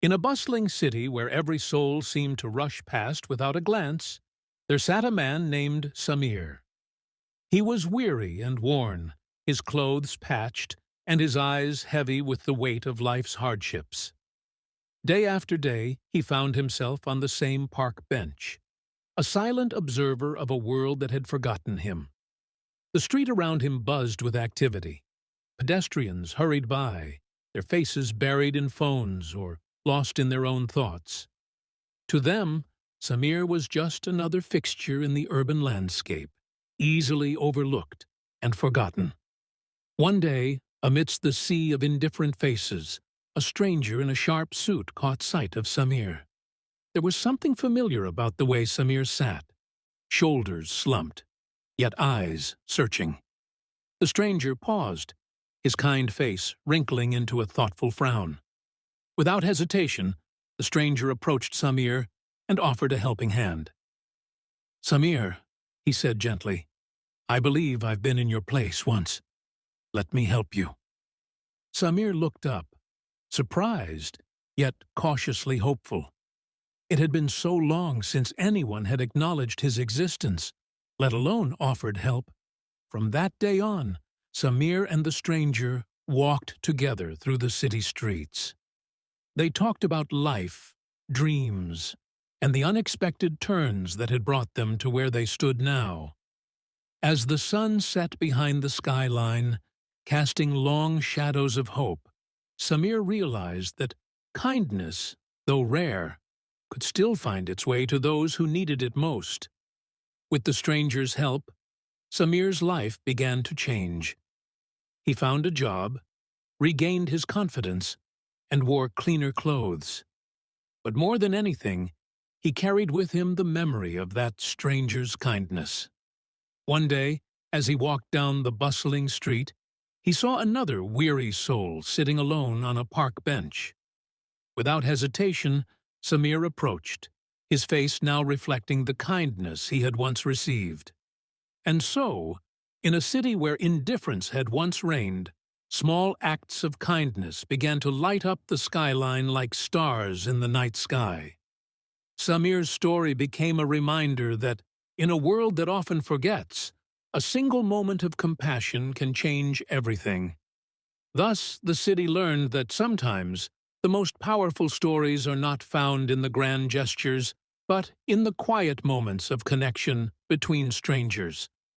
In a bustling city where every soul seemed to rush past without a glance, there sat a man named Samir. He was weary and worn, his clothes patched, and his eyes heavy with the weight of life's hardships. Day after day, he found himself on the same park bench, a silent observer of a world that had forgotten him. The street around him buzzed with activity. Pedestrians hurried by, their faces buried in phones or lost in their own thoughts. To them, Samir was just another fixture in the urban landscape, easily overlooked and forgotten. One day, amidst the sea of indifferent faces, a stranger in a sharp suit caught sight of Samir. There was something familiar about the way Samir sat, shoulders slumped, yet eyes searching. The stranger paused, his kind face wrinkling into a thoughtful frown. Without hesitation, the stranger approached Samir and offered a helping hand. "Samir," he said gently, "I believe I've been in your place once. Let me help you." Samir looked up, surprised, yet cautiously hopeful. It had been so long since anyone had acknowledged his existence, let alone offered help. From that day on, Samir and the stranger walked together through the city streets. They talked about life, dreams, and the unexpected turns that had brought them to where they stood now. As the sun set behind the skyline, casting long shadows of hope, Samir realized that kindness, though rare, could still find its way to those who needed it most. With the stranger's help, Samir's life began to change. He found a job, regained his confidence, and wore cleaner clothes. But more than anything, he carried with him the memory of that stranger's kindness. One day, as he walked down the bustling street, he saw another weary soul sitting alone on a park bench. Without hesitation, Samir approached, his face now reflecting the kindness he had once received. And so, in a city where indifference had once reigned, small acts of kindness began to light up the skyline like stars in the night sky. Samir's story became a reminder that, in a world that often forgets, a single moment of compassion can change everything. Thus, the city learned that sometimes the most powerful stories are not found in the grand gestures, but in the quiet moments of connection between strangers.